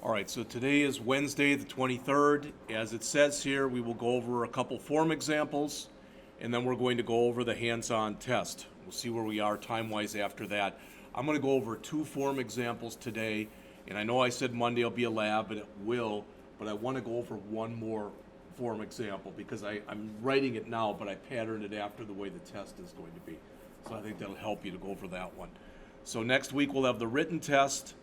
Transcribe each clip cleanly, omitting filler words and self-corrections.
All right, so today is Wednesday the 23rd. As it says here, we will go over a couple form examples, and then we're going to go over the hands-on test. We'll see where we are time-wise after that. I'm going to go over two form examples today, and I know I said Monday will be a lab, and it will, but I want to go over one more form example because I'm writing it now, but I patterned it after the way the test is going to be. So I think that'll help you to go over that one. So next week we'll have the written test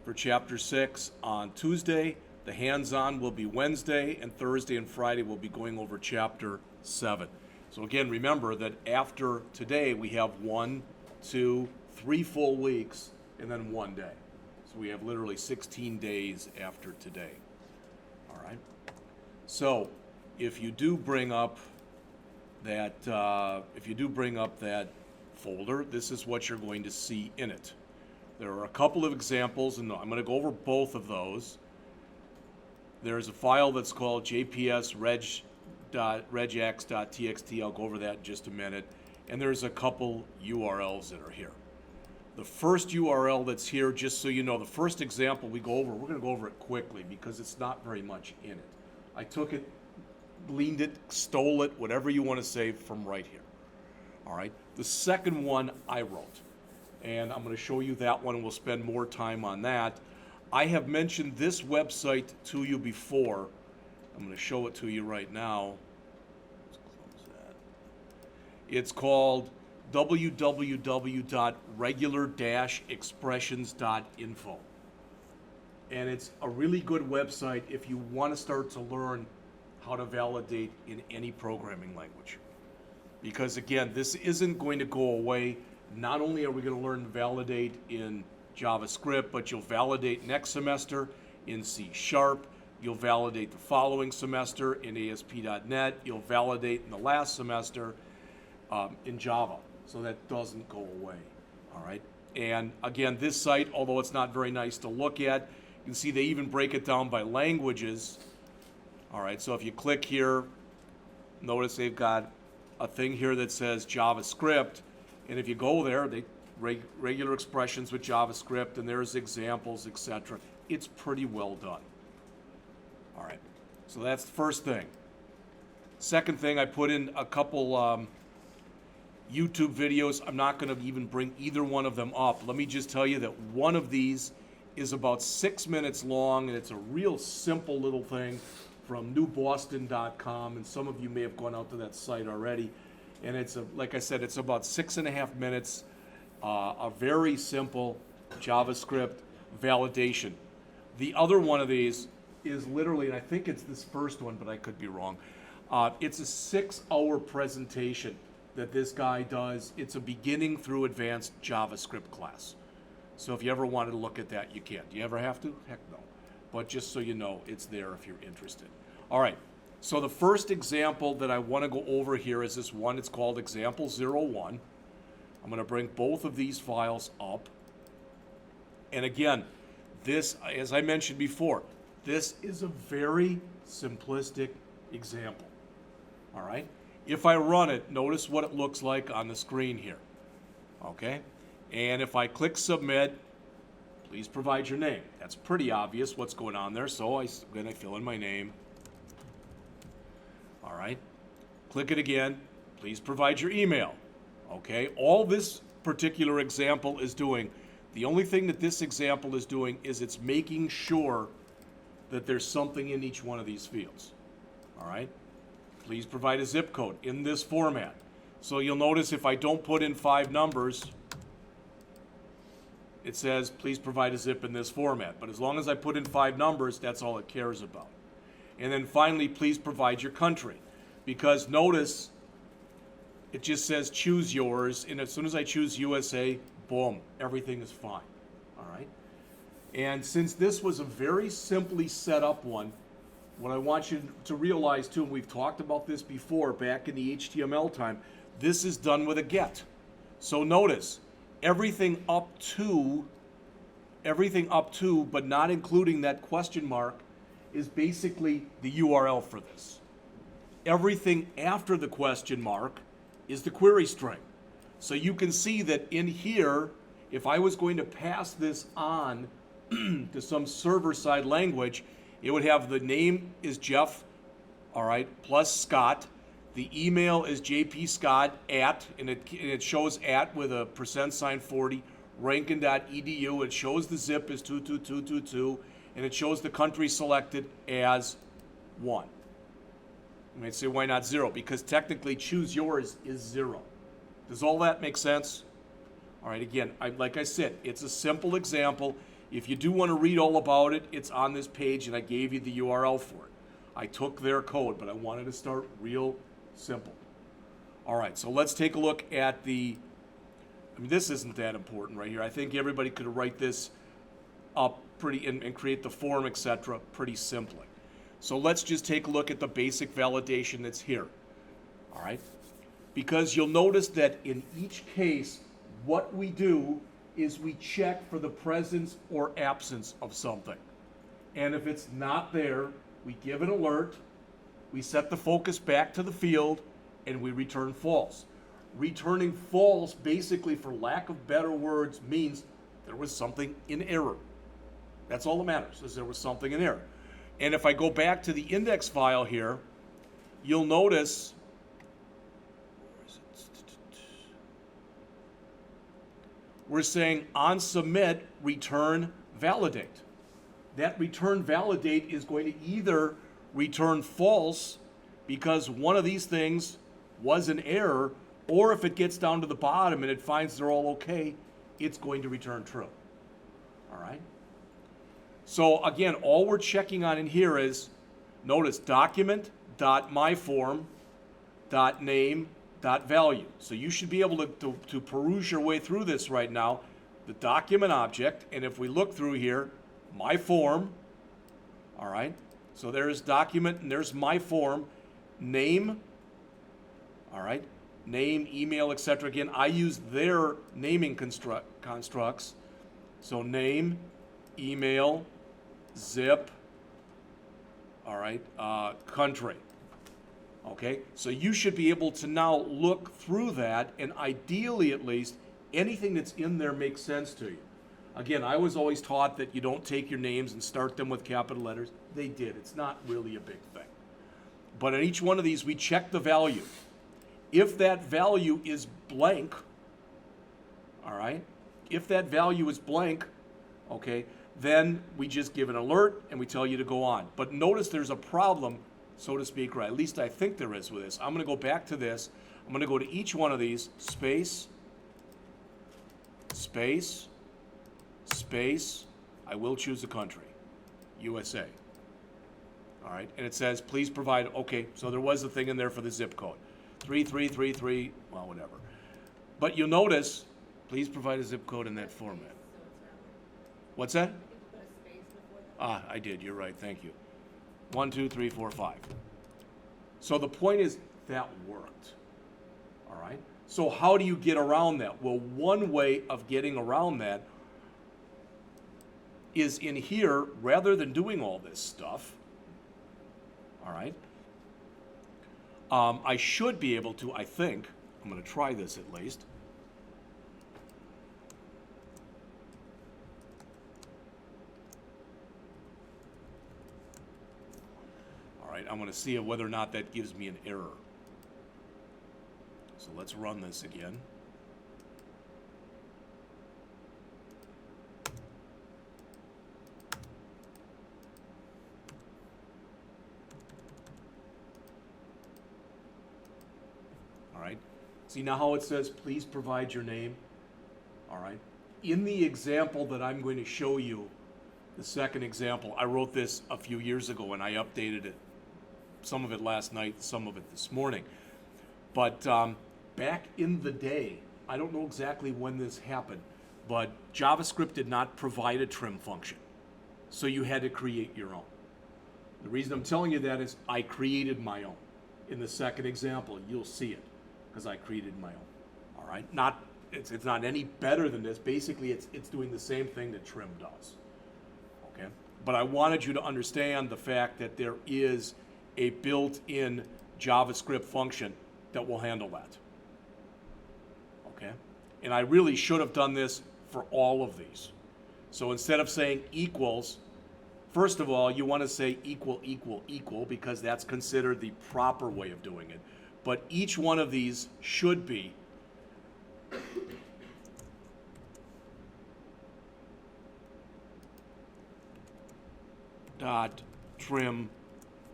for Chapter 6 on Tuesday. The hands-on will be Wednesday, and Thursday and Friday we'll be going over Chapter 7. So again, remember that after today we have 1, 2, 3 full weeks, and then 1 day. So we have literally 16 days after today. All right. So if you do bring up that, folder, this is what you're going to see in it. There are a couple of examples, and I'm going to go over both of those. There's a file that's called jps.regex.txt. I'll go over that in just a minute. And there's a couple URLs that are here. The first URL that's here, just so you know, the first example we go over, we're going to go over it quickly because it's not very much in it. I took it, gleaned it, stole it, whatever you want to say from right here. All right. The second one I wrote. And I'm going to show you that one, and we'll spend more time on that. I have mentioned this website to you before. I'm going to show it to you right now. Let's close that. It's called www.regular-expressions.info. And it's a really good website if you want to start to learn how to validate in any programming language. Because again, this isn't going to go away. Not only are we going to learn to validate in JavaScript, but you'll validate next semester in C#. You'll validate the following semester in ASP.NET. You'll validate in the last semester in Java. So that doesn't go away. All right. And again, this site, although it's not very nice to look at, you can see they even break it down by languages. All right. So if you click here, notice they've got a thing here that says JavaScript. And if you go there, they regular expressions with JavaScript, and there's examples, etc. It's pretty well done. All right, so that's the first thing. Second thing, I put in a couple YouTube videos. I'm not going to even bring either one of them up. Let me just tell you that one of these is about 6 minutes long, and it's a real simple little thing from newboston.com, and some of you may have gone out to that site already. And it's, like I said, it's about 6.5 minutes, a very simple JavaScript validation. The other one of these is literally, and I think it's this first one, but I could be wrong. It's a 6-hour presentation that this guy does. It's a beginning through advanced JavaScript class. So if you ever wanted to look at that, you can. Do you ever have to? Heck no. But just so you know, it's there if you're interested. All right. So the first example that I want to go over here is this one. It's called Examples01. I'm going to bring both of these files up. And again, this, as I mentioned before, this is a very simplistic example. All right? If I run it, notice what it looks like on the screen here. Okay? And if I click Submit, please provide your name. That's pretty obvious what's going on there. So I'm going to fill in my name. All right, click it again. Please provide your email. Okay, all this particular example is doing, the only thing that this example is doing is it's making sure that there's something in each one of these fields. All right, please provide a zip code in this format. So you'll notice if I don't put in 5 numbers, it says please provide a zip in this format. But as long as I put in 5 numbers, that's all it cares about. And then finally, please provide your country. Because notice, it just says choose yours. And as soon as I choose USA, boom, everything is fine. All right? And since this was a very simply set up one, what I want you to realize too, and we've talked about this before back in the HTML time, this is done with a get. So notice, everything up to, but not including that question mark, is basically the URL for this. Everything after the question mark is the query string. So you can see that in here, if I was going to pass this on to some server-side language, it would have the name is Jeff, all right, plus Scott. The email is jpscott at, and it shows at with a %40, rankin.edu. It shows the zip is 22222, and it shows the country selected as 1. You might say, why not 0? Because technically choose yours is 0. Does all that make sense? All right, again, like I said, it's a simple example. If you do want to read all about it, it's on this page, and I gave you the URL for it. I took their code, but I wanted to start real simple. All right, so let's take a look at this isn't that important right here. I think everybody could write this up pretty and create the form, etc., pretty simply. So let's just take a look at the basic validation that's here. All right, because you'll notice that in each case, what we do is we check for the presence or absence of something. And if it's not there, we give an alert, we set the focus back to the field, and we return false. Returning false, basically, for lack of better words, means there was something in error. That's all that matters, is there was something in error. And if I go back to the index file here, you'll notice we're saying on submit, return validate. That return validate is going to either return false because one of these things was an error, or if it gets down to the bottom and it finds they're all okay, it's going to return true. All right? So again, all we're checking on in here is, notice document.myform.name.value. So you should be able to peruse your way through this right now, the document object, and if we look through here, my form, all right? So there's document and there's my form, name, all right? Name, email, etc. Again, I use their naming constructs. So name, email, zip, all right, country. Okay, so you should be able to now look through that, and ideally at least, anything that's in there makes sense to you. Again, I was always taught that you don't take your names and start them with capital letters. They did. It's not really a big thing. But in each one of these, we check the value. If that value is blank, all right, if that value is blank, okay, then we just give an alert and we tell you to go on. But notice there's a problem, so to speak, or at least I think there is with this. I'm going to go back to this. I'm going to go to each one of these, space, space, space. I will choose the country, USA. All right, and it says, please provide, okay, so there was a thing in there for the zip code. 3333, well, whatever. But you'll notice, please provide a zip code in that format. What's that? Ah, I did, you're right, thank you. 1, 2, 3, 4, 5. So the point is, that worked. All right? So how do you get around that? Well, one way of getting around that is in here, rather than doing all this stuff, all right, I should be able to, I think, I'm going to try this at least. All right, I'm going to see whether or not that gives me an error. So let's run this again. See now how it says, please provide your name? All right. In the example that I'm going to show you, the second example, I wrote this a few years ago and I updated it, some of it last night, some of it this morning. But back in the day, I don't know exactly when this happened, but JavaScript did not provide a trim function. So you had to create your own. The reason I'm telling you that is I created my own. In the second example, you'll see it, because I created my own. All right, it's not any better than this. Basically, it's doing the same thing that trim does. Okay, but I wanted you to understand the fact that there is a built-in JavaScript function that will handle that. Okay, and I really should have done this for all of these. So instead of saying equals, first of all, you want to say equal, equal, equal, because that's considered the proper way of doing it. But each one of these should be dot trim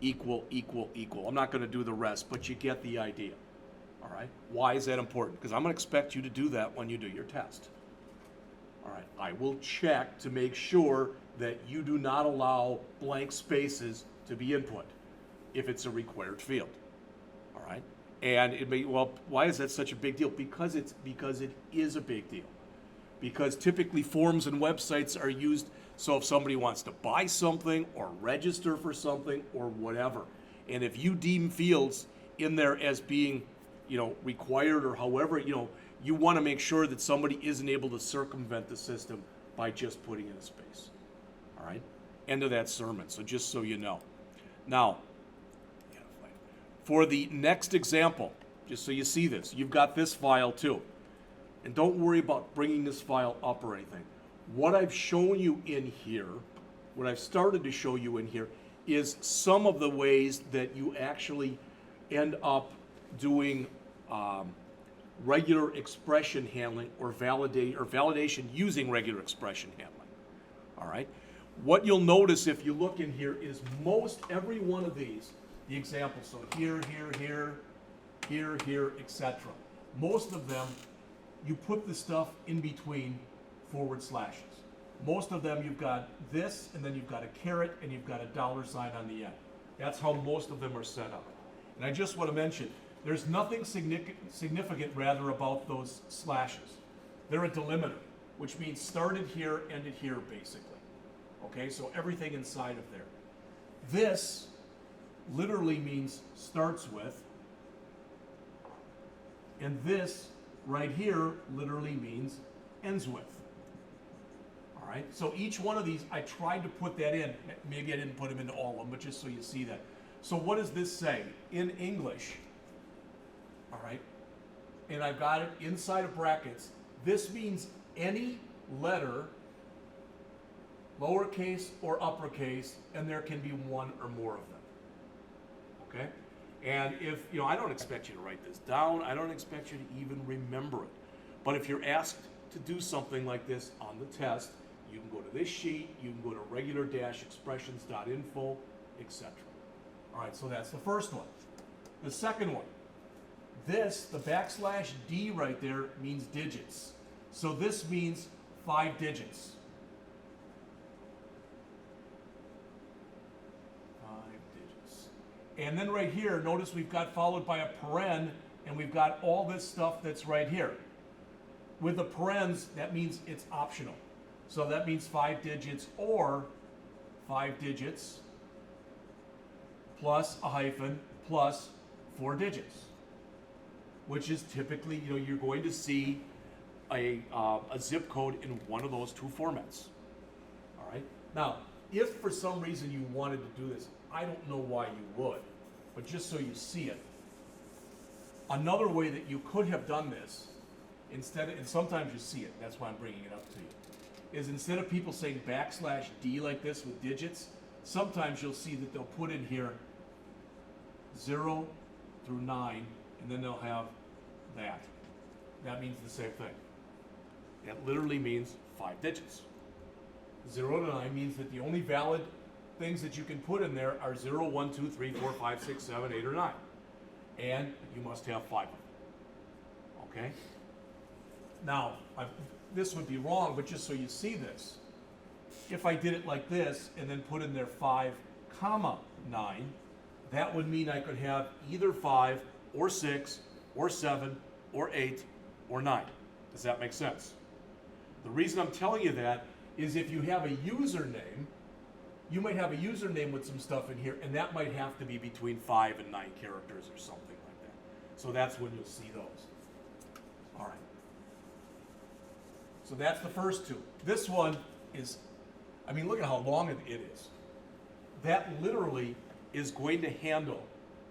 equal, equal, equal. I'm not going to do the rest, but you get the idea. All right? Why is that important? Because I'm going to expect you to do that when you do your test. All right, I will check to make sure that you do not allow blank spaces to be input if it's a required field. All right, and it may, well, why is that such a big deal? Because it is a big deal. Because typically forms and websites are used so if somebody wants to buy something or register for something or whatever, and if you deem fields in there as being, required or however, you want to make sure that somebody isn't able to circumvent the system by just putting in a space. All right? End of that sermon, so just so you know. Now, for the next example, just so you see this, you've got this file too. And don't worry about bringing this file up or anything. What I've shown you in here, what I've started to show you in here, is some of the ways that you actually end up doing regular expression handling or validation using regular expression handling. All right. What you'll notice if you look in here is most every one of these, the examples, so here, etc. Most of them, you put the stuff in between forward slashes. Most of them you've got this, and then you've got a caret, and you've got a $sign on the end. That's how most of them are set up. And I just want to mention, there's nothing significant rather about those slashes. They're a delimiter, which means started here, ended here, basically. Okay, so everything inside of there. This literally means starts with, and this right here literally means ends with. All right, so each one of these, I tried to put that in. Maybe I didn't put them into all of them, but just so you see that. So what does this say? In English, all right, and I've got it inside of brackets. This means any letter, lowercase or uppercase, and there can be one or more of them. Okay? And if, I don't expect you to write this down. I don't expect you to even remember it. But if you're asked to do something like this on the test, you can go to this sheet, you can go to regular-expressions.info, etc. All right, so that's the first one. The second one, this, the \D right there, means digits. So this means 5 digits. 5 digits. And then right here, notice we've got followed by a paren, and we've got all this stuff that's right here. With the parens, that means it's optional. So that means 5 digits or 5 digits plus a hyphen plus 4 digits, which is typically, you're going to see a zip code in one of those two formats. All right. Now, if for some reason you wanted to do this, I don't know why you would, but just so you see it, another way that you could have done this, and sometimes you see it, that's why I'm bringing it up to you, is instead of people saying \D like this with digits, sometimes you'll see that they'll put in here 0 through 9, and then they'll have that. That means the same thing. That literally means 5 digits. 0 to 9 means that the only valid things that you can put in there are 0, 1, 2, 3, 4, 5, 6, 7, 8, or 9. And you must have 5 of them. Okay? Now, this would be wrong, but just so you see this, if I did it like this and then put in there 5, 9, that would mean I could have either 5 or 6 or 7 or 8 or 9. Does that make sense? The reason I'm telling you that is if you have a username, you might have a username with some stuff in here, and that might have to be between 5 and 9 characters or something like that. So that's when you'll see those. All right. So that's the first two. This one is, look at how long it is. That literally is going to handle,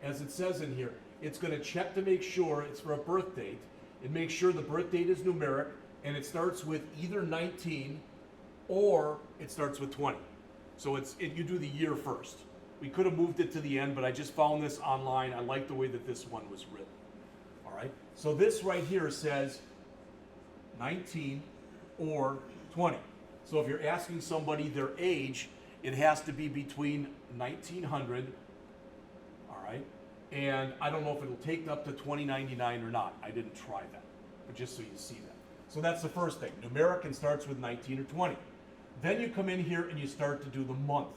as it says in here, it's going to check to make sure it's for a birth date, and make sure the birth date is numeric, and it starts with either 19 or it starts with 20. So you do the year first. We could have moved it to the end, but I just found this online. I like the way that this one was written. All right. So this right here says 19 or 20. So if you're asking somebody their age, it has to be between 1900, all right, and I don't know if it'll take up to 2099 or not. I didn't try that, but just so you see that. So that's the first thing. Numeric and starts with 19 or 20. Then you come in here and you start to do the month,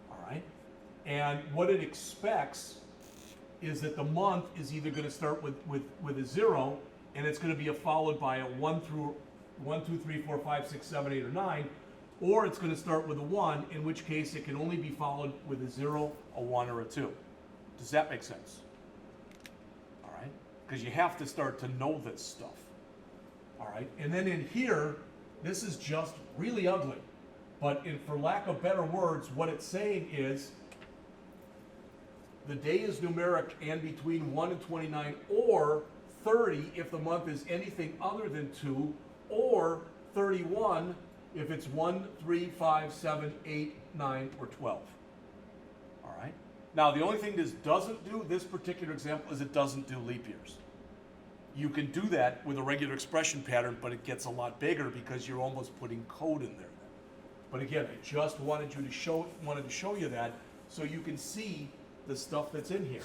all right? And what it expects is that the month is either going to start with a 0, and it's going to be followed by a 1 through 1, 2, 3, 4, 5, 6, 7, 8, or 9, or it's going to start with a 1, in which case it can only be followed with a 0, a 1, or a 2. Does that make sense? All right? Because you have to start to know this stuff. All right? And then in here, this is just really ugly. But for lack of better words, what it's saying is the day is numeric and between 1 and 29, or 30 if the month is anything other than 2, or 31 if it's 1, 3, 5, 7, 8, 9, or 12. All right? Now, the only thing this doesn't do, this particular example, is it doesn't do leap years. You can do that with a regular expression pattern, but it gets a lot bigger because you're almost putting code in there. But again, I just wanted to show you that so you can see the stuff that's in here.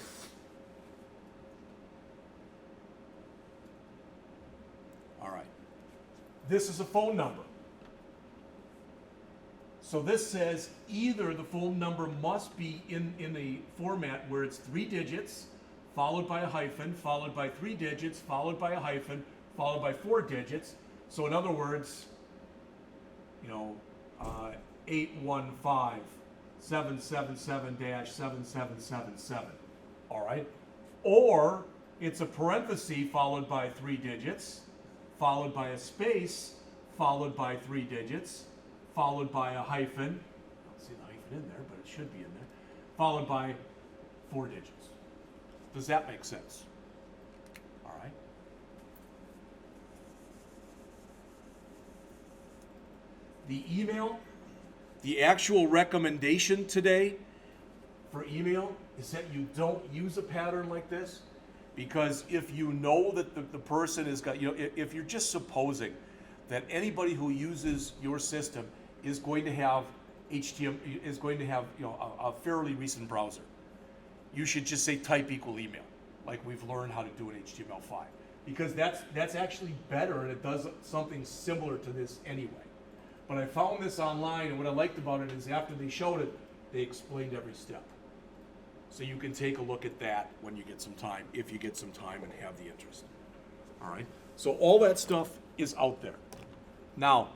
All right. This is a phone number. So this says either the phone number must be in a format where it's 3 digits, followed by a hyphen, followed by 3 digits, followed by a hyphen, followed by 4 digits. So in other words, 815-777-7777. All right? Or it's a parenthesis followed by 3 digits, followed by a space, followed by 3 digits, followed by a hyphen. I don't see the hyphen in there, but it should be in there. Followed by 4 digits. Does that make sense? All right. The email, the actual recommendation today for email is that you don't use a pattern like this, because if you know that the person has got, if you're just supposing that anybody who uses your system is going to have HTML, is going to have a fairly recent browser, you should just say type equal email, like we've learned how to do in HTML5, because that's actually better, and it does something similar to this anyway. But I found this online, and what I liked about it is after they showed it, they explained every step. So you can take a look at that when you get some time, if you get some time and have the interest. All right. So all that stuff is out there. Now,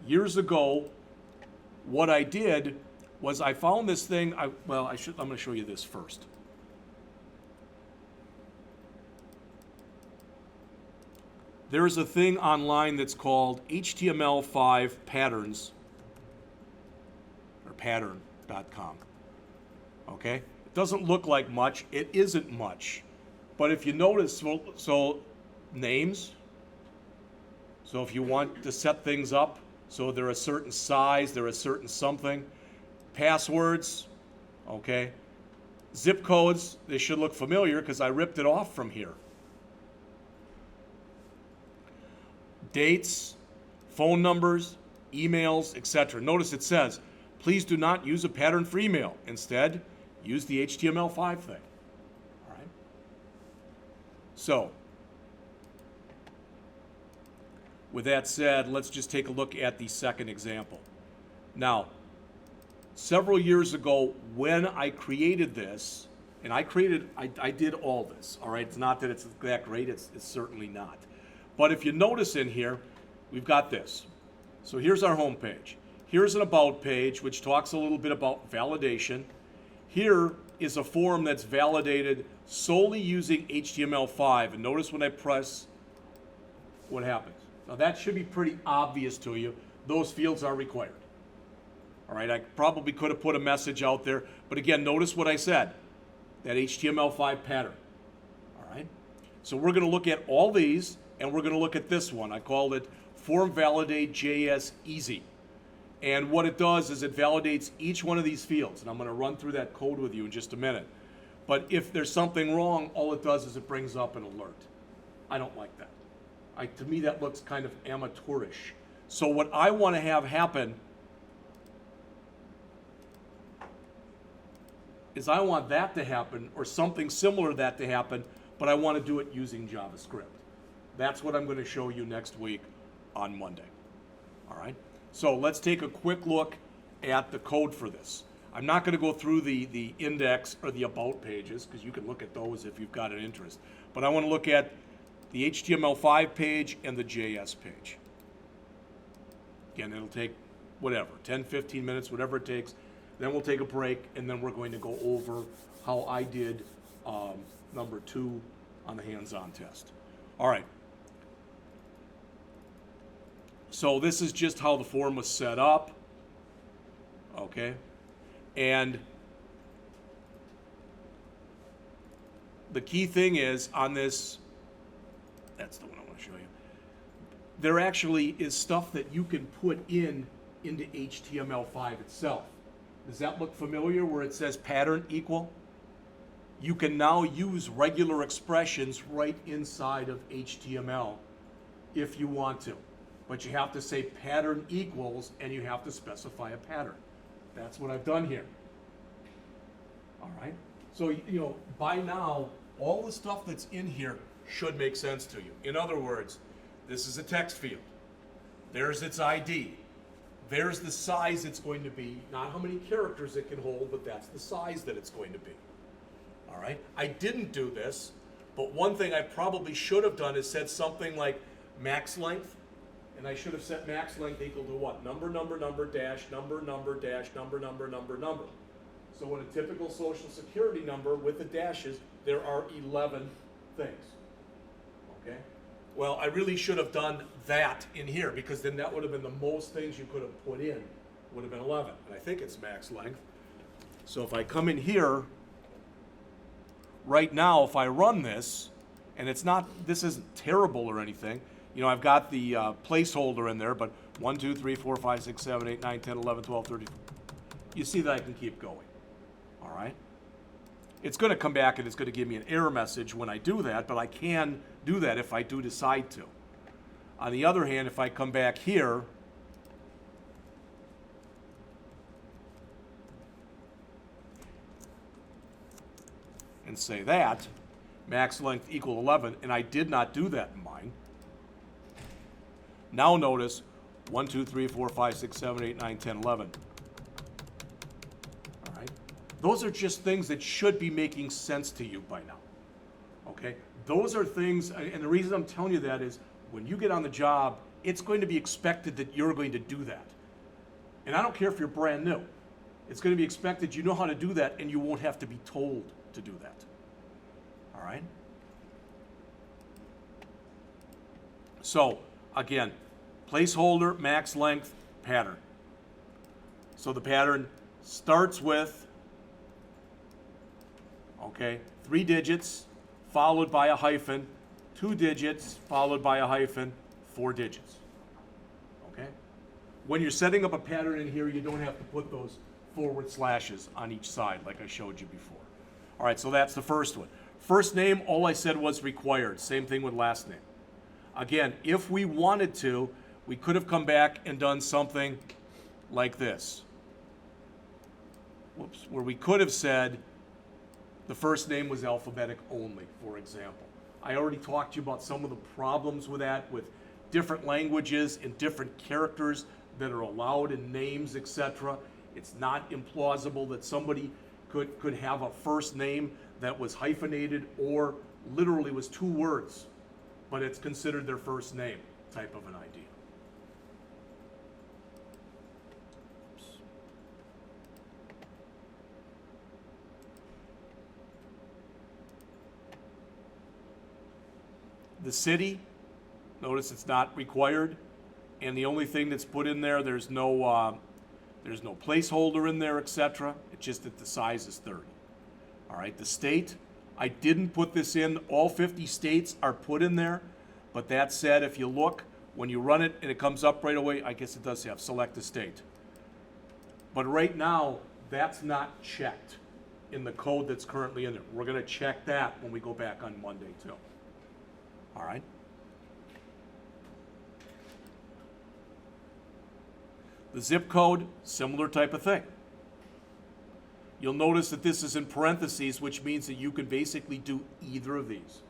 years ago, what I did was I found this thing. I'm going to show you this first. There's a thing online that's called HTML5 patterns, or pattern.com. Okay? It doesn't look like much. It isn't much. But if you notice, so names, so if you want to set things up, so they're a certain size, they're a certain something. Passwords, okay? Zip codes, they should look familiar because I ripped it off from here. Dates, phone numbers, emails, etc. Notice it says, please do not use a pattern for email. Instead, use the HTML5 thing. All right? So, with that said, let's just take a look at the second example. Now, several years ago, when I created this, and I did all this, all right? It's not that it's that great, it's certainly not. But if you notice in here, we've got this. So here's our home page. Here's an about page, which talks a little bit about validation. Here is a form that's validated solely using HTML5. And notice when I press, what happens? Now that should be pretty obvious to you. Those fields are required. All right, I probably could have put a message out there, but again, notice what I said, that HTML5 pattern. All right, so we're going to look at all these, and we're going to look at this one. I called it form validate JS easy. And what it does is it validates each one of these fields. And I'm going to run through that code with you in just a minute. But if there's something wrong, all it does is it brings up an alert. I don't like that. To me, that looks kind of amateurish. So what I want to have happen is I want that to happen, or something similar to that to happen, but I want to do it using JavaScript. That's what I'm going to show you next week on Monday. All right? So let's take a quick look at the code for this. I'm not going to go through the index or the about pages, because you can look at those if you've got an interest. But I want to look at the HTML5 page and the JS page. Again, it'll take whatever, 10, 15 minutes, whatever it takes. Then we'll take a break, and then we're going to go over how I did number 2 on the hands-on test. All right. So this is just how the form was set up. Okay. And the key thing is on this, that's the one I want to show you. There actually is stuff that you can put into HTML5 itself. Does that look familiar where it says pattern equal? You can now use regular expressions right inside of HTML if you want to. But you have to say pattern equals, and you have to specify a pattern. That's what I've done here. All right? So, by now, all the stuff that's in here should make sense to you. In other words, this is a text field. There's its ID. There's the size it's going to be, not how many characters it can hold, but that's the size that it's going to be. All right? I didn't do this, but one thing I probably should have done is said something like max length, and I should have set max length equal to what? Number, dash, number, dash, number. So in a typical social security number with the dashes, there are 11 things. Okay? Well, I really should have done that in here, because then that would have been the most things you could have put in, would have been 11. And I think it's max length. So if I come in here, right now, if I run this, and this isn't terrible or anything, I've got the placeholder in there, but 1, 2, 3, 4, 5, 6, 7, 8, 9, 10, 11, 12, 13. You see that I can keep going. All right? It's going to come back and it's going to give me an error message when I do that, but I can do that if I do decide to. On the other hand, if I come back here, and say that, max length equal 11, and I did not do that in mine. Now notice 1, 2, 3, 4, 5, 6, 7, 8, 9, 10, 11. All right? Those are just things that should be making sense to you by now. Okay? Those are things, and the reason I'm telling you that is when you get on the job, it's going to be expected that you're going to do that. And I don't care if you're brand new. It's going to be expected you know how to do that, and you won't have to be told to do that. All right? So, again, placeholder, max length, pattern. So the pattern starts with, 3 digits, followed by a hyphen, 2 digits, followed by a hyphen, 4 digits. Okay? When you're setting up a pattern in here, you don't have to put those forward slashes on each side like I showed you before. All right, so that's the first one. First name, all I said was required. Same thing with last name. Again, if we wanted to, we could have come back and done something like this. Whoops, where we could have said the first name was alphabetic only, for example. I already talked to you about some of the problems with that, with different languages and different characters that are allowed in names, etc. It's not implausible that somebody could have a first name that was hyphenated or literally was 2 words, but it's considered their first name type of an idea. Oops. The city, notice it's not required, and the only thing that's put in there, there's no placeholder in there, etc. It's just that the size is 30. All right, the state, I didn't put this in. All 50 states are put in there, but that said, if you look When you run it and it comes up right away, I guess it does have select a state. But right now, that's not checked in the code that's currently in there. We're going to check that when we go back on Monday too. All right? The zip code, similar type of thing. You'll notice that this is in parentheses, which means that you can basically do either of these,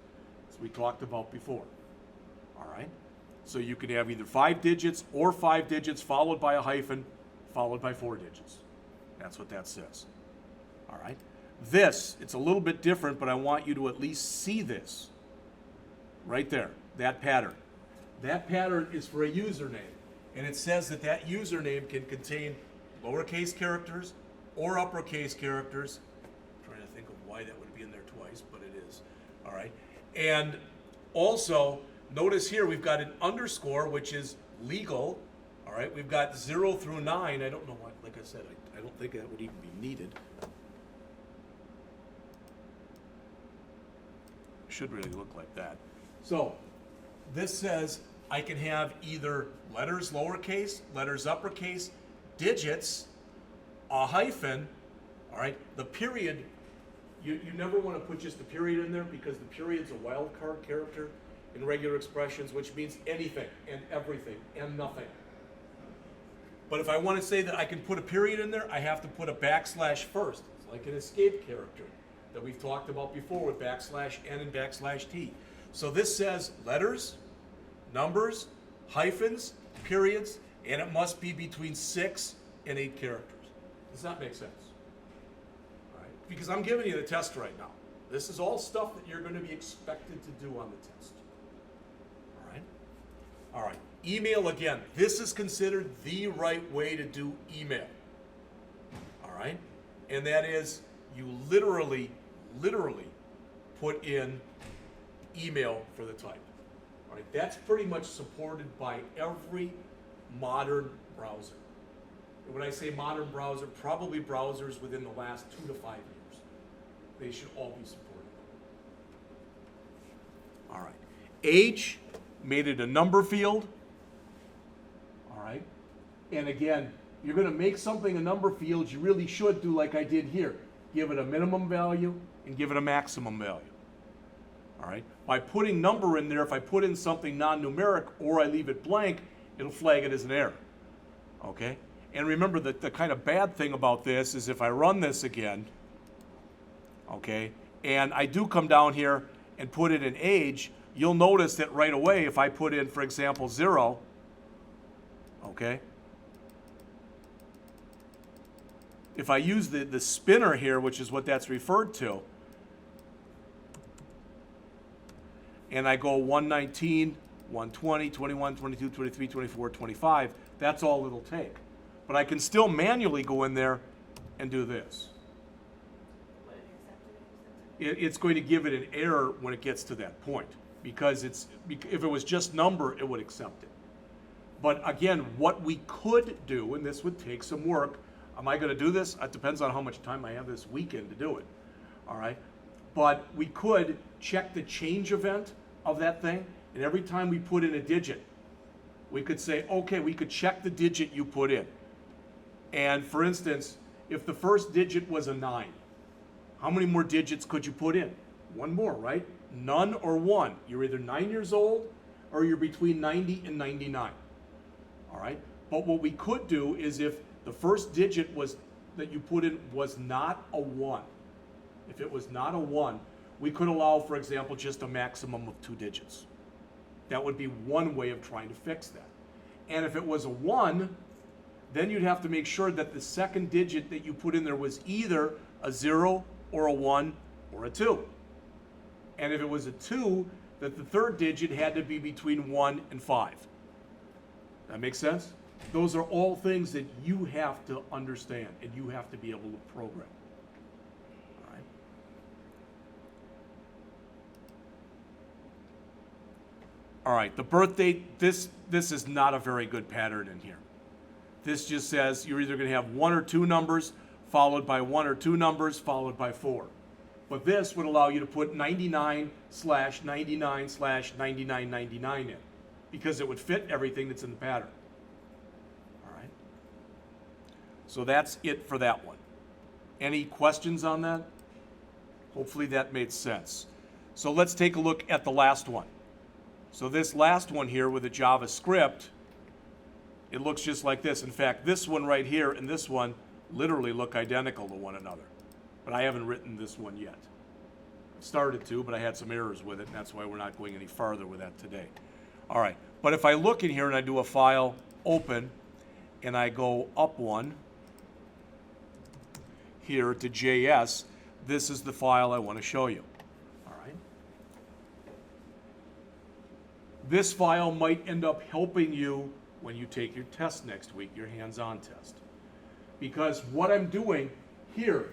as we talked about before. All right? So you can have either 5 digits or 5 digits followed by a hyphen, followed by 4 digits. That's what that says. All right? This, it's a little bit different, but I want you to at least see this. Right there, that pattern. That pattern is for a username. And it says that that username can contain lowercase characters or uppercase characters. I'm trying to think of why that would be in there twice, but it is. All right. And also, notice here we've got an underscore, which is legal. All right. We've got 0 through 9. I don't know why, like I said, I don't think that would even be needed. Should really look like that. So this says I can have either letters lowercase, letters uppercase, digits, a hyphen, all right? The period, you never want to put just the period in there because the period's a wildcard character in regular expressions, which means anything and everything and nothing. But if I want to say that I can put a period in there, I have to put a backslash first. It's like an escape character that we've talked about before with backslash n and backslash t. So this says letters, numbers, hyphens, periods, and it must be between 6 and 8 characters. Does that make sense? All right. Because I'm giving you the test right now. This is all stuff that you're going to be expected to do on the test. All right? All right. Email again. This is considered the right way to do email. All right? And that is you literally put in email for the type. All right, that's pretty much supported by every modern browser. And when I say modern browser, probably browsers within the last 2 to 5 years. They should all be supported. All right. Age, made it a number field. All right. And again, you're going to make something a number field, you really should do like I did here. Give it a minimum value and give it a maximum value. All right. By putting number in there, if I put in something non-numeric or I leave it blank, it'll flag it as an error. Okay? And remember that the kind of bad thing about this is if I run this again, okay, and I do come down here and put it in age, you'll notice that right away if I put in, for example, 0, okay, if I use the spinner here, which is what that's referred to, and I go 119, 120, 21, 22, 23, 24, 25, that's all it'll take. But I can still manually go in there and do this. It's going to give it an error when it gets to that point because if it was just number, it would accept it. But again, what we could do, and this would take some work, am I going to do this? It depends on how much time I have this weekend to do it. All right. But we could check the change event of that thing, and every time we put in a digit, we could say, okay, we could check the digit you put in. And for instance, if the first digit was a 9, how many more digits could you put in? One more, right? None or 1. You're either 9 years old or you're between 90 and 99. All right? But what we could do is if the first digit that you put in was not a 1, if it was not a 1, we could allow, for example, just a maximum of 2 digits. That would be one way of trying to fix that. And if it was a 1, then you'd have to make sure that the second digit that you put in there was either a 0 or a 1 or a 2. And if it was a 2, that the third digit had to be between 1 and 5. That makes sense? Those are all things that you have to understand and you have to be able to program. All right. All right, the birth date, this is not a very good pattern in here. This just says you're either going to have 1 or 2 numbers followed by 1 or 2 numbers followed by 4. But this would allow you to put 99/99/9999 in because it would fit everything that's in the pattern. All right. So that's it for that one. Any questions on that? Hopefully that made sense. So let's take a look at the last one. So this last one here with the JavaScript, it looks just like this. In fact, this one right here and this one literally look identical to one another. But I haven't written this one yet. I started to, but I had some errors with it, and that's why we're not going any farther with that today. All right, but if I look in here and I do a file open, and I go up one here to JS, this is the file I want to show you. All right. This file might end up helping you when you take your test next week, your hands-on test. Because what I'm doing here,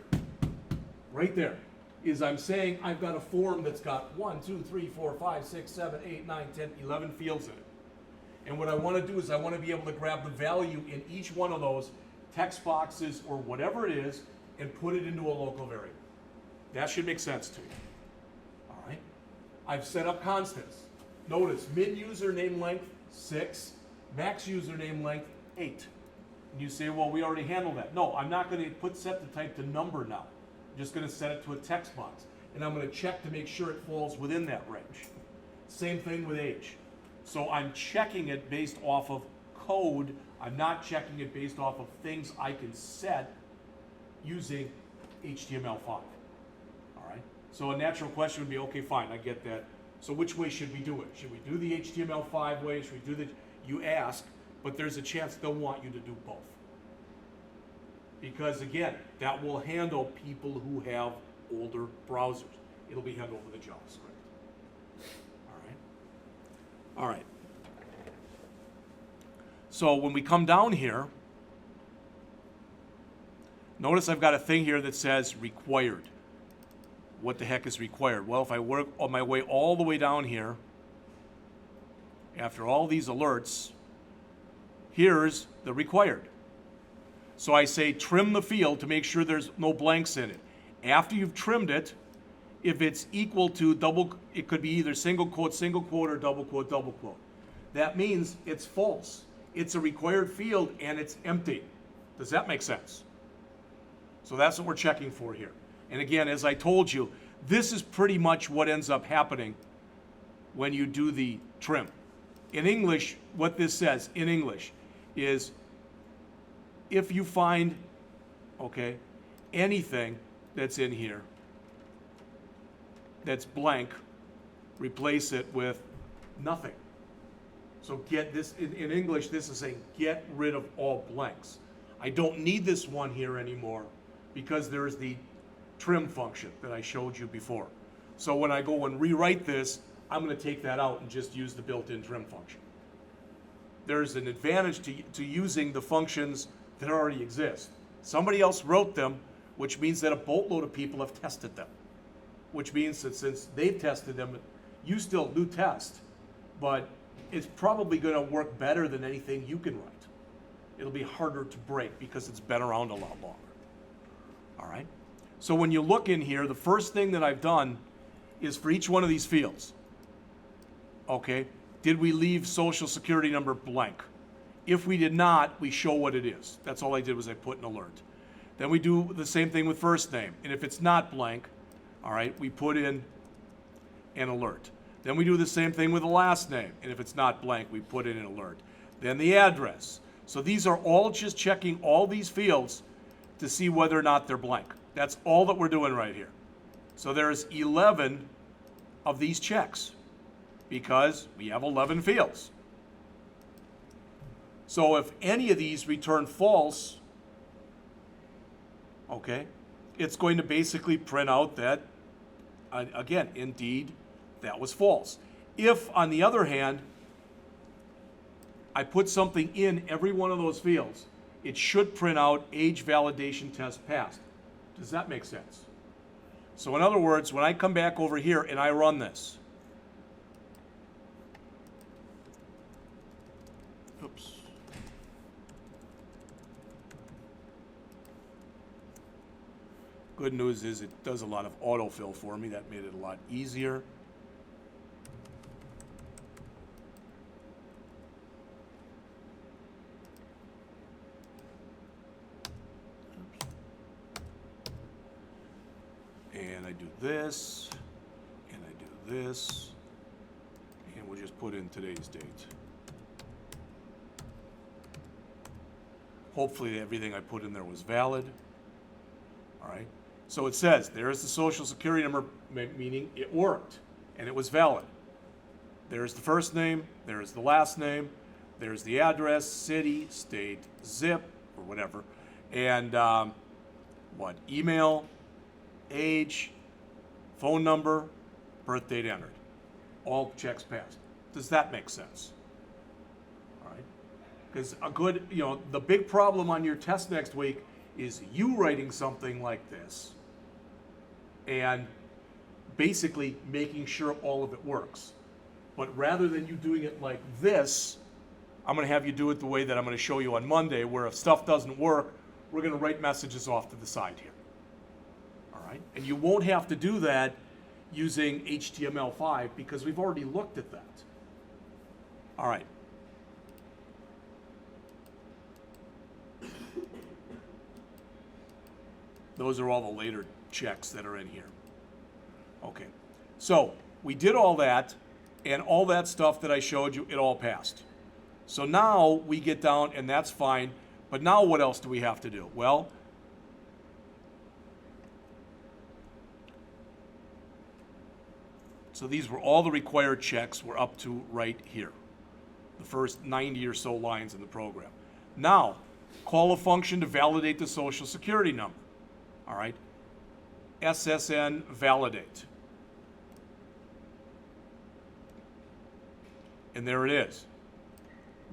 right there, is I'm saying I've got a form that's got 1, 2, 3, 4, 5, 6, 7, 8, 9, 10, 11 fields in it. And what I want to do is I want to be able to grab the value in each one of those text boxes or whatever it is and put it into a local variable. That should make sense to you. All right. I've set up constants. Notice min username length 6, max username length 8. And you say, well, we already handled that. No, I'm not going to set the type to number now. I'm just going to set it to a text box. And I'm going to check to make sure it falls within that range. Same thing with age. So I'm checking it based off of code. I'm not checking it based off of things I can set using HTML5. All right? So a natural question would be, okay, fine, I get that. So which way should we do it? Should we do the HTML5 way? Should we do the, you ask, but there's a chance they'll want you to do both. Because again, that will handle people who have older browsers. It'll be handled with a JavaScript. All right. So when we come down here, notice I've got a thing here that says required. What the heck is required? Well, if I work on my way all the way down here, after all these alerts, here's the required. So I say trim the field to make sure there's no blanks in it. After you've trimmed it, if it's equal to double, it could be either single quote, or double quote, double quote. That means it's false. It's a required field and it's empty. Does that make sense? So that's what we're checking for here. And again, as I told you, this is pretty much what ends up happening when you do the trim. In English, what this says in English is if you find, okay, anything that's in here that's blank, replace it with nothing. So get this, in English, this is saying get rid of all blanks. I don't need this one here anymore because there's the trim function that I showed you before. So when I go and rewrite this, I'm going to take that out and just use the built-in trim function. There's an advantage to using the functions that already exist. Somebody else wrote them, which means that a boatload of people have tested them. Which means that since they've tested them, you still do test, but it's probably going to work better than anything you can write. It'll be harder to break because it's been around a lot longer. All right? So when you look in here, the first thing that I've done is for each one of these fields, okay, did we leave social security number blank? If we did not, we show what it is. That's all I did was I put an alert. Then we do the same thing with first name. And if it's not blank, all right, we put in an alert. Then we do the same thing with the last name. And if it's not blank, we put in an alert. Then the address. So these are all just checking all these fields to see whether or not they're blank. That's all that we're doing right here. So there's 11 of these checks because we have 11 fields. So if any of these return false, okay, it's going to basically print out that, again, indeed, that was false. If, on the other hand, I put something in every one of those fields, it should print out age validation test passed. Does that make sense? So in other words, when I come back over here and I run this, oops. Good news is it does a lot of autofill for me. That made it a lot easier. and I do this, and I do this, and we'll just put in today's date. Hopefully everything I put in there was valid. All right. So it says there's the social security number, meaning it worked and it was valid. There's the first name, there's the last name, there's the address, city, state, zip, or whatever, and email, age, phone number, birth date entered. All checks passed. Does that make sense? Because the big problem on your test next week is you writing something like this and basically making sure all of it works. But rather than you doing it like this, I'm going to have you do it the way that I'm going to show you on Monday, where if stuff doesn't work, we're going to write messages off to the side here. All right? And you won't have to do that using HTML5 because we've already looked at that. All right. Those are all the later checks that are in here. Okay, so we did all that, and all that stuff that I showed you, it all passed. So now we get down, and that's fine, but now what else do we have to do? Well, so these were all the required checks we're up to right here, the first 90 or so lines in the program. Now, call a function to validate the social security number. All right, SSN validate. And there it is.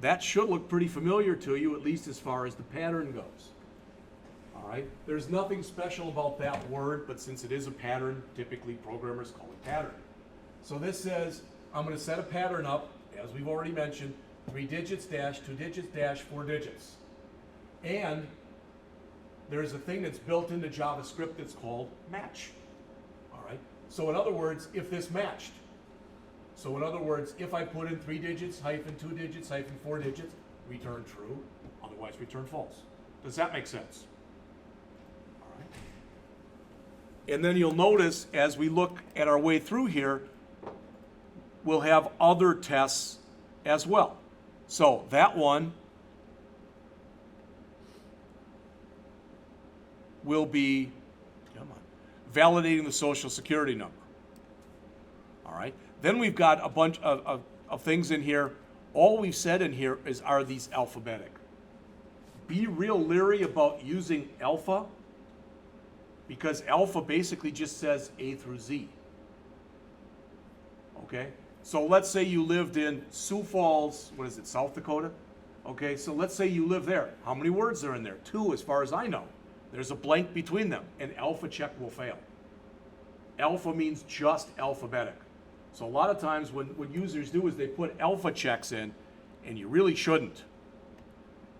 That should look pretty familiar to you, at least as far as the pattern goes. All right, there's nothing special about that word, but since it is a pattern, typically programmers call it pattern. So this says, I'm going to set a pattern up, as we've already mentioned, 3 digits dash, 2 digits dash, 4 digits. And there's a thing that's built into JavaScript that's called match. All right. So in other words, if this matched. So in other words, if I put in 3 digits, hyphen 2 digits, hyphen 4 digits, return true, otherwise return false. Does that make sense? All right. And then you'll notice as we look at our way through here, we'll have other tests as well. So that one will be validating the social security number. All right. Then we've got a bunch of things in here. All we've said in here are these alphabetic. Be real leery about using alpha, because alpha basically just says A through Z. Okay. So let's say you lived in Sioux Falls, what is it, South Dakota? Okay. So let's say you live there. How many words are in there? 2, as far as I know. There's a blank between them. An alpha check will fail. Alpha means just alphabetic. So a lot of times what users do is they put alpha checks in, and you really shouldn't.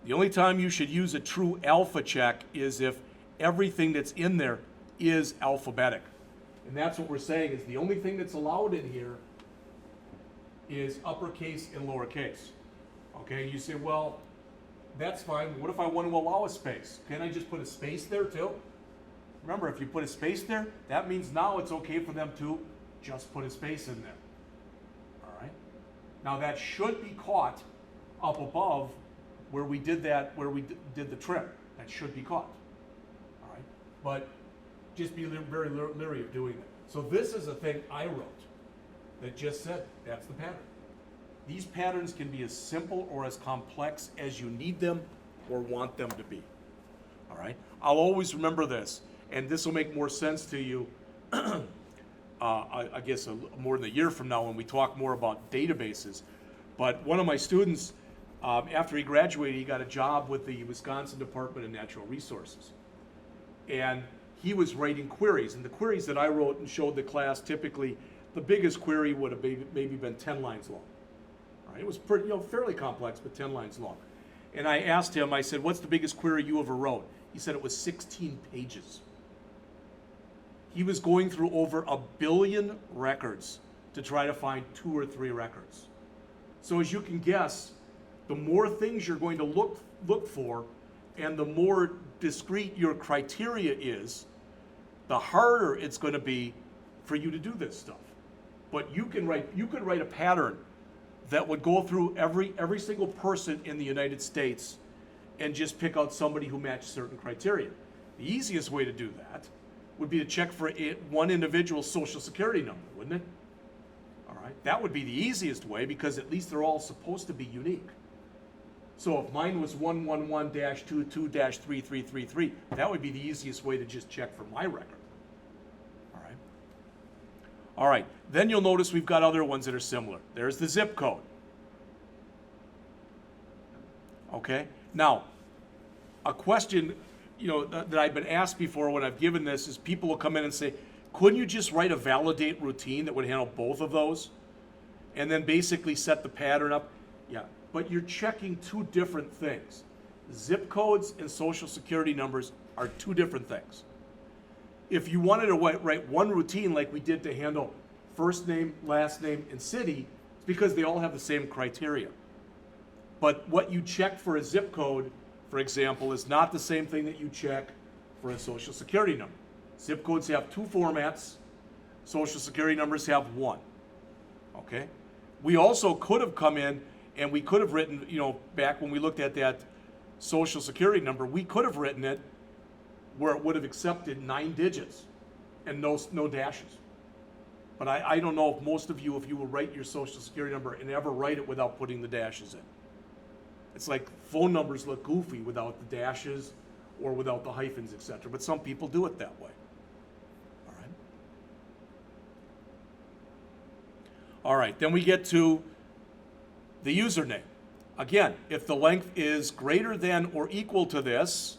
The only time you should use a true alpha check is if everything that's in there is alphabetic. And that's what we're saying is the only thing that's allowed in here is uppercase and lowercase. Okay, you say, well, that's fine. What if I want to allow a space? Can I just put a space there too? Remember, if you put a space there, that means now it's okay for them to just put a space in there. All right. Now that should be caught up above where we did that, where we did the trim. That should be caught. All right. But just be very leery of doing that. So this is a thing I wrote that just said that's the pattern. These patterns can be as simple or as complex as you need them or want them to be. All right. I'll always remember this, and this will make more sense to you, I guess, more than a year from now when we talk more about databases. But one of my students, after he graduated, he got a job with the Wisconsin Department of Natural Resources. And he was writing queries. And the queries that I wrote and showed the class, typically, the biggest query would have maybe been 10 lines long. All right, it was pretty, fairly complex, but 10 lines long. And I asked him, I said, what's the biggest query you ever wrote? He said it was 16 pages. He was going through over 1 billion records to try to find 2 or 3 records. So as you can guess, the more things you're going to look for, and the more discrete your criteria is, the harder it's going to be for you to do this stuff. But you could write a pattern that would go through every single person in the United States and just pick out somebody who matched certain criteria. The easiest way to do that would be to check for one individual's social security number, wouldn't it? All right, that would be the easiest way because at least they're all supposed to be unique. So if mine was 111-22-3333, that would be the easiest way to just check for my record. All right. All right, then you'll notice we've got other ones that are similar. There's the zip code. Okay, now, a question that I've been asked before when I've given this is people will come in and say, couldn't you just write a validate routine that would handle both of those and then basically set the pattern up? Yeah, but you're checking two different things. Zip codes and social security numbers are two different things. If you wanted to write one routine like we did to handle first name, last name, and city, it's because they all have the same criteria. But what you check for a zip code, for example, is not the same thing that you check for a social security number. Zip codes have two formats. Social security numbers have one. Okay? We also could have come in and we could have written, back when we looked at that social security number, we could have written it where it would have accepted 9 digits and no dashes. But I don't know if most of you, if you will write your social security number and ever write it without putting the dashes in. It's like phone numbers look goofy without the dashes or without the hyphens, etc. But some people do it that way. All right. All right, then we get to the username. Again, if the length is greater than or equal to this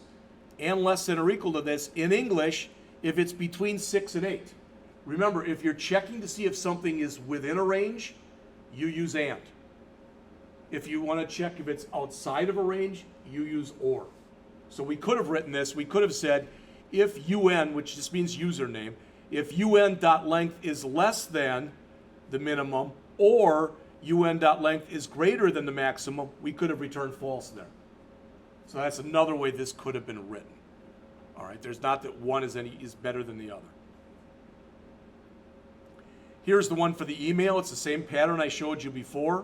and less than or equal to this, in English, if it's between 6 and 8. Remember, if you're checking to see if something is within a range, you use and. If you want to check if it's outside of a range, you use or. So we could have written this, we could have said, if UN, which just means username, if UN.length is less than the minimum or UN.length is greater than the maximum, we could have returned false there. So that's another way this could have been written. All right, there's not that one is better than the other. Here's the one for the email. It's the same pattern I showed you before.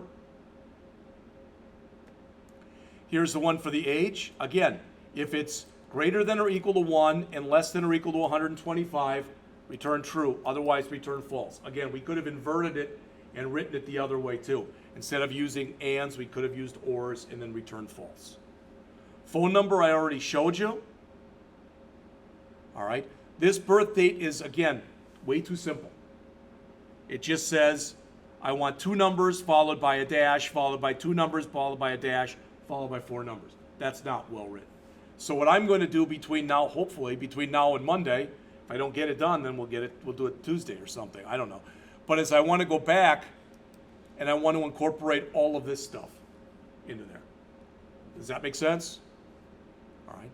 Here's the one for the age. Again, if it's greater than or equal to 1 and less than or equal to 125, return true. Otherwise, return false. Again, we could have inverted it and written it the other way too. Instead of using ands, we could have used ors and then returned false. Phone number I already showed you. All right. This birth date is, again, way too simple. It just says, I want 2 numbers followed by a dash, followed by 2 numbers, followed by a dash, followed by 4 numbers. That's not well written. So what I'm going to do between now, hopefully, between now and Monday, if I don't get it done, then we'll do it Tuesday or something. I don't know. But as I want to go back and I want to incorporate all of this stuff into there. Does that make sense? All right.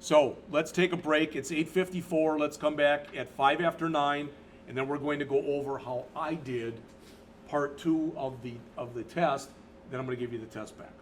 So let's take a break. It's 8:54. Let's come back at 5 after 9, and then we're going to go over how I did part 2 of the test. Then I'm going to give you the test back.